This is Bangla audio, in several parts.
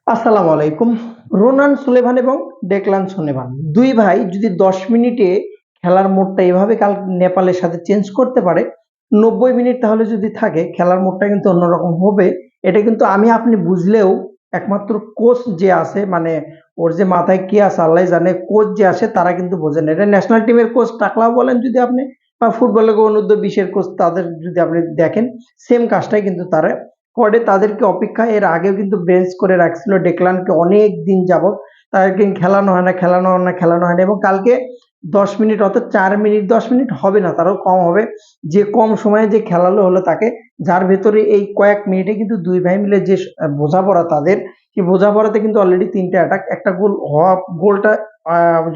আসসালামু আলাইকুম। রোনান সুলেভান এবং ডেকলান সুলেভান দুই ভাই যদি 10 মিনিটে খেলার মোড়টা এভাবে কাল নেপালের সাথে চেঞ্জ করতে পারে, 90 মিনিট তাহলে যদি থাকে খেলার মোড়টা কিন্তু অন্যরকম হবে। এটা কিন্তু আমি আপনি বুঝলেও একমাত্র কোচ যে আছে, মানে ওর যে মাথায় কি আছে আল্লাহ জানে, কোচ যে আসে তারা কিন্তু বোঝেন না। এটা ন্যাশনাল টিমের কোচ টাকলাও বলেন যদি আপনি, বা ফুটবলের অনূর্ধ্ব 20-এর কোচ তাদের যদি আপনি দেখেন, সেম কাজটাই কিন্তু তারা করে। তাদেরকে অপেক্ষা এর আগেও কিন্তু বেঞ্চ করে রাখছিল ডেকলানকে অনেক দিন যাবত, তাদেরকে খেলানো হয় না, খেলানো হয় না, খেলানো হয় না। এবং কালকে 10 মিনিট, অর্থাৎ 4 মিনিট, 10 মিনিট হবে না, তারও কম হবে, যে কম সময়ে যে খেলালো হলো তাকে, যার ভেতরে এই কয়েক মিনিটে কিন্তু দুই ভাই মিলে যে বোঝাপড়া তাদের, সেই বোঝাপড়াতে কিন্তু অলরেডি 3টে অ্যাটাক, একটা গোল হওয়া, গোলটা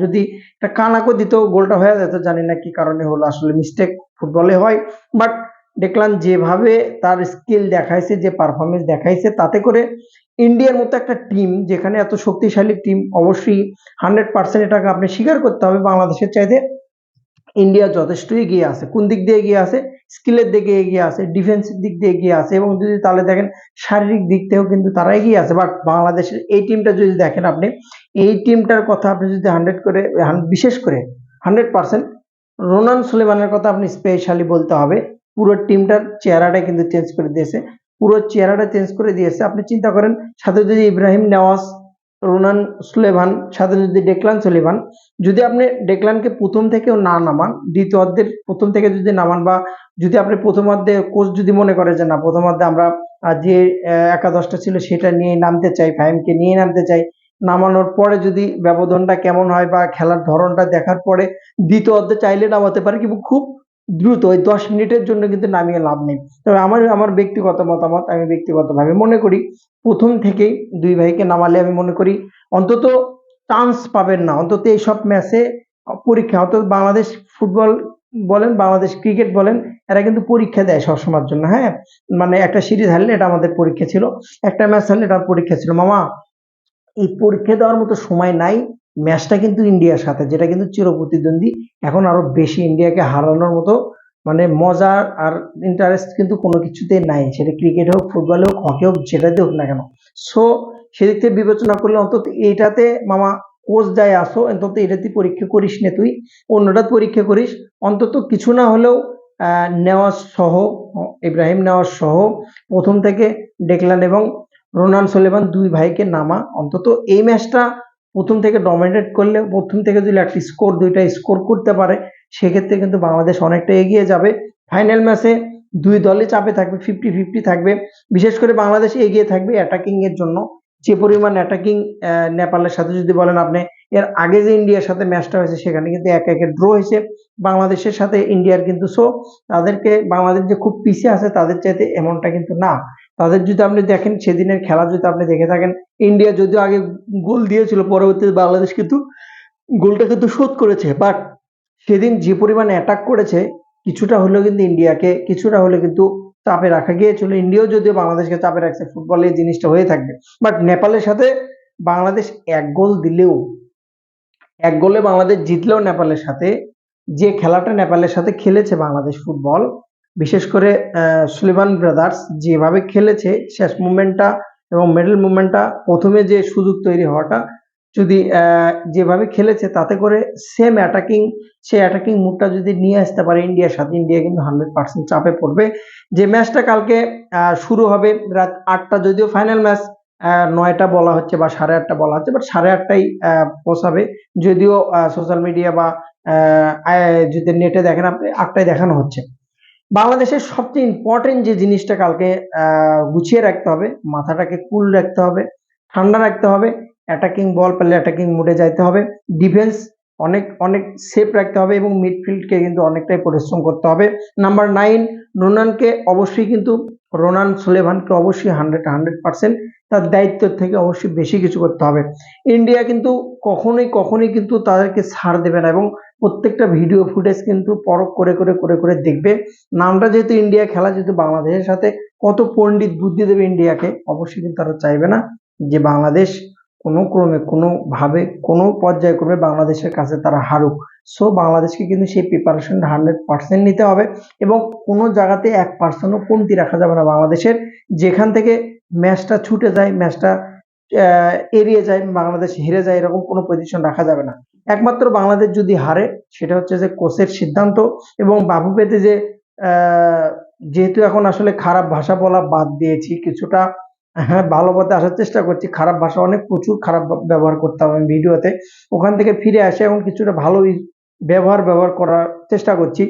যদি একটা কানাকো দিত গোলটা হয়ে যেত, জানি না কি কারণে হলো, আসলে মিস্টেক ফুটবলে হয়। বাট দেখলাম যেভাবে তার স্কিল দেখাইছে, যে পারফরমেন্স দেখাইছে, তাতে করে ইন্ডিয়ার মতো একটা টিম, যেখানে এত শক্তিশালী টিম, অবশ্যই 100% এটাকে আপনি স্বীকার করতে হবে, বাংলাদেশের চাইতে ইন্ডিয়া যথেষ্ট এগিয়ে আছে। কোন দিক দিয়ে এগিয়ে আছে? স্কিলের দিকে এগিয়ে আছে, ডিফেন্সের দিক দিয়ে এগিয়ে আছে, এবং যদি তাহলে দেখেন শারীরিক দিক থেকেও কিন্তু তারা এগিয়ে আছে। বাট বাংলাদেশের এই টিমটা যদি দেখেন আপনি, এই টিমটার কথা আপনি যদি 100 করে, বিশেষ করে 100% রোনান সুলেমানের কথা আপনি স্পেশালি বলতে হবে। পুরো টিমটার চেহারাটা কিন্তু চেঞ্জ করে দিয়েছে, পুরো চেহারাটা চেঞ্জ করে দিয়েছে। আপনি চিন্তা করেন, সাথে যদি ইব্রাহিম নেওয়াজ, রোনান সুলেভান, সাথে যদি ডেকলান সুলেভান, যদি আপনি ডেকলানকে প্রথম থেকেও না নামান, দ্বিতীয়ার্ধের প্রথম থেকে যদি নামান, বা যদি আপনি প্রথমার্ধে কোচ যদি মনে করে যে না প্রথমার্ধে আমরা যে একাদশটা ছিল সেটা নিয়ে নামতে চাই, ফাহিমকে নিয়ে নামতে চাই, নামানোর পরে যদি ব্যবধানটা কেমন হয় বা খেলার ধরনটা দেখার পরে দ্বিতীয় অর্ধে চাইলে নামাতে পারে, কিন্তু খুব দ্রুত ওই 10 মিনিটের জন্য কিন্তু নামিয়ে লাভ নেই। তবে আমার আমার ব্যক্তিগত মতামত, আমি ব্যক্তিগতভাবে মনে করি প্রথম থেকেই দুই ভাইকে নামালে আমি মনে করি অন্তত চান্স পাবেন না, অন্তত এইসব ম্যাচে পরীক্ষা, অন্তত বাংলাদেশ ফুটবল বলেন, বাংলাদেশ ক্রিকেট বলেন, এরা কিন্তু পরীক্ষা দেয় সবসময়ের জন্য। হ্যাঁ, মানে একটা সিরিজ হারলে এটা আমাদের পরীক্ষা ছিল, একটা ম্যাচ হারলে এটা পরীক্ষা ছিল। মামা, এই পরীক্ষা দেওয়ার মতো সময় নাই। ম্যাচটা কিন্তু ইন্ডিয়ার সাথে, যেটা কিন্তু চিরপ্রতিদ্বন্দ্বী, এখন আরো বেশি ইন্ডিয়াকে হারানোর মতো মানে মজার আর ইন্টারেস্ট কিন্তু কোনো কিছুতেই নাই, সেটা ক্রিকেট হোক, ফুটবল হোক, হকি হোক, যেটাতে হোক না কেন। সো সেদিক থেকে বিবেচনা করলে অন্তত এইটাতে মামা, কোচ যাই আসো, অন্তত এটাতে পরীক্ষা করিস না তুই, অন্যটা পরীক্ষা করিস। অন্তত কিছু না হলেও নেওয়াজ সহ, ইব্রাহিম নেওয়াজ সহ প্রথম থেকে ডেকলান এবং রোনান সুলেভান দুই ভাইকে নামা, অন্তত এই ম্যাচটা প্রথম থেকে ডমিনেট করলে, প্রথম থেকে যদি একটা স্কোর, দুইটা স্কোর করতে পারে, সেক্ষেত্রে কিন্তু বাংলাদেশ অনেকটা এগিয়ে যাবে। ফাইনাল ম্যাচে দুই দলই চাপে থাকবে, 50-50 থাকবে। বিশেষ করে বাংলাদেশ এগিয়ে থাকবে অ্যাটাকিং এর জন্য, যে পরিমাণ অ্যাটাকিং নেপালের সাথে যদি বলেন আপনি, এর আগে যে ইন্ডিয়ার সাথে ম্যাচটা হয়েছে সেখানে কিন্তু 1-1 ড্র হয়েছে বাংলাদেশের সাথে ইন্ডিয়ার, কিন্তু সো তাদেরকে বাংলাদেশ যে খুব পিছিয়ে আছে তাদের চাইতে, এমনটা কিন্তু না। তাদের যদি আপনি দেখেন সেদিনের খেলা যদি আপনি দেখে থাকেন, ইন্ডিয়া যদিও আগে গোল দিয়েছিল, পরবর্তীতে বাংলাদেশ কিন্তু গোলটা কিন্তু শোধ করেছে। বাট সেদিন যে পরিমাণ অ্যাটাক করেছে, কিছুটা হলেও কিন্তু ইন্ডিয়াকে, কিছুটা হলে কিন্তু চাপে রাখা গিয়েছিল। ইন্ডিয়াও যদিও বাংলাদেশকে চাপে রাখছে, ফুটবলে এই জিনিসটা হয়ে থাকবে। বাট নেপালের সাথে বাংলাদেশ এক গোল দিলেও, এক গোলে বাংলাদেশ জিতলেও নেপালের সাথে, যে খেলাটা নেপালের সাথে খেলেছে বাংলাদেশ ফুটবল, বিশেষ করে সুলেমান ব্রাদার্স যেভাবে খেলেছে, শেষ মুভমেন্টটা এবং মিডল মুভমেন্টটা, প্রথমে যে সুযোগ তৈরি হওয়াটা, যদি যেভাবে খেলেছে তাতে করে সেম অ্যাটাকিং, সেই অ্যাটাকিং মুডটা যদি নিয়ে আসতে পারে ইন্ডিয়ার সাথে, ইন্ডিয়া কিন্তু 100% চাপে পড়বে। যে ম্যাচটা কালকে শুরু হবে রাত 8টা, যদিও ফাইনাল ম্যাচ 9টা বলা হচ্ছে বা 8:30 বলা হচ্ছে, বাট 8:30টাই পৌঁছাবে। যদিও সোশ্যাল মিডিয়া বা যদি নেটে দেখেন আপনি, 8টায় দেখানো হচ্ছে। বাংলাদেশের সবচেয়ে ইম্পর্টেন্ট যে জিনিসটা কালকে গুছিয়ে রাখতে হবে, মাথাটাকে কুল রাখতে হবে, ঠান্ডা রাখতে হবে, অ্যাটাকিং বল পেলে অ্যাটাকিং মুডে যাইতে হবে, ডিফেন্স অনেক অনেক সেফ রাখতে হবে, এবং মিডফিল্ডকে কিন্তু অনেকটাই পরিশ্রম করতে হবে। নাম্বার 9 রোনানকে অবশ্যই কিন্তু, রোনান সুলেভানকে অবশ্যই 100% তার দায়িত্বের থেকে অবশ্যই বেশি কিছু করতে হবে। ইন্ডিয়া কিন্তু কখনোই কখনোই কিন্তু তাদেরকে ছাড় দেবে না, এবং প্রত্যেকটা ভিডিও ফুটেজ কিন্তু পরখ করে করে করে করে দেখবে। নামটা যেহেতু ইন্ডিয়া, খেলা যেহেতু বাংলাদেশের সাথে, কত পণ্ডিত বুদ্ধি দেবে ইন্ডিয়াকে, অবশ্যই কিন্তু তারা চাইবে না যে বাংলাদেশ কোনো ক্রমে, কোনোভাবে, কোনো পর্যায়ক্রমে বাংলাদেশের কাছে তারা হারুক। সো বাংলাদেশকে কিন্তু সেই প্রিপারেশন 100% নিতে হবে, এবং কোনো জায়গাতে 1%ও কমতি রাখা যাবে না বাংলাদেশের। যেখান থেকে ম্যাচটা ছুটে যায়, ম্যাচটা এড়িয়ে যায়, বাংলাদেশ হেরে যায়, এরকম কোনো পজিশন রাখা যাবে না। একমাত্র বাংলাদেশ যদি হারে সেটা হচ্ছে যে কোচের সিদ্ধান্ত এবং বাফু পেতে যে আহ, যেহেতু এখন আসলে খারাপ ভাষা বলা বাদ দিয়েছি কিছুটা, হ্যাঁ ভালো পথে আসার চেষ্টা করছি। খারাপ ভাষা অনেক প্রচুর খারাপ ব্যবহার করতাম আমি ভিডিওতে, ওখান থেকে ফিরে আসে এখন কিছুটা ভালো ব্যবহার করার চেষ্টা করছি।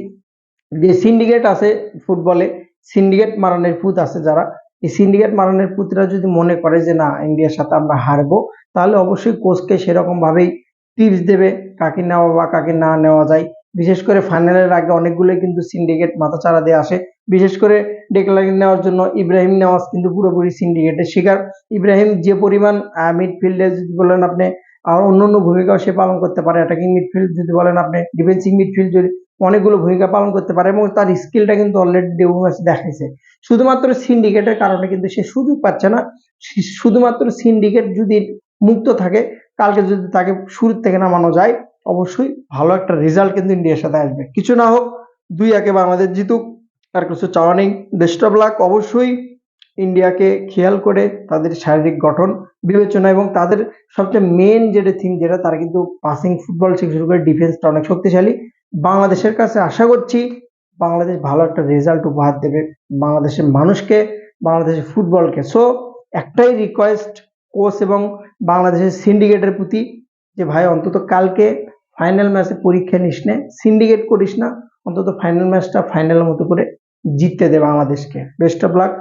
যে সিন্ডিকেট আছে ফুটবলে, সিন্ডিকেট মারানের ভূত আছে যারা, এই সিন্ডিকেট মারানের ভূতরা যদি মনে করে যে না ইন্ডিয়ার সাথে আমরা হারবো, তাহলে অবশ্যই কোচকে সেরকম ভাবেই টিপস দেবে কাকে নেওয়া বা কাকে না নেওয়া যায়। বিশেষ করে ফাইনালের আগে অনেকগুলোই কিন্তু সিন্ডিকেট মাথাচাড়া দিয়ে আসে। বিশেষ করে ডেক্লারিং নেওয়ার জন্য ইব্রাহিম নেওয়াজ কিন্তু পুরোপুরি সিন্ডিকেটের শিকার। ইব্রাহিম যে পরিমাণ মিডফিল্ডে যদি বলেন আপনি, আর অন্য অন্য ভূমিকাও সে পালন করতে পারে, অ্যাটাকিং মিডফিল্ড যদি বলেন আপনি, ডিফেন্সিভ মিডফিল্ড যদি, অনেকগুলো ভূমিকা পালন করতে পারে এবং তার স্কিলটা কিন্তু অলরেডি ডেবু ম্যাচে দেখাইছে। শুধুমাত্র সিন্ডিকেটের কারণে কিন্তু সে সুযোগ পাচ্ছে না। শুধুমাত্র সিন্ডিকেট যদি মুক্ত থাকে, কালকে যদি তাকে শুরু থেকে নামানো যায়, অবশ্যই ভালো একটা রেজাল্ট কিন্তু ইন্ডিয়ার সাথে আসবে। কিছু না হোক, 2-1 বাংলাদেশ জিতুক, আর কিছু চাওয়া নেই। Best of luck. অবশ্যই ইন্ডিয়াকে খেয়াল করে তাদের শারীরিক গঠন বিবেচনা এবং তাদের সবচেয়ে মেন যেটা থিম, যেটা তারা কিন্তু পাসিং ফুটবল থেকে শুরু করে ডিফেন্সটা অনেক শক্তিশালী। বাংলাদেশের কাছে আশা করছি বাংলাদেশ ভালো একটা রেজাল্ট উপহার দেবে বাংলাদেশের মানুষকে, বাংলাদেশের ফুটবলকে। সো একটাই রিকোয়েস্ট কোচ এবং বাংলাদেশের সিন্ডিকেটের প্রতি, যে ভাই অন্তত কালকে ফাইনাল ম্যাচে পরীক্ষা নিস নে, সিন্ডিকেট করিস না, অন্তত ফাইনাল ম্যাচটা ফাইনালের মতো করে জিততে দে বাংলাদেশকে। Best of luck.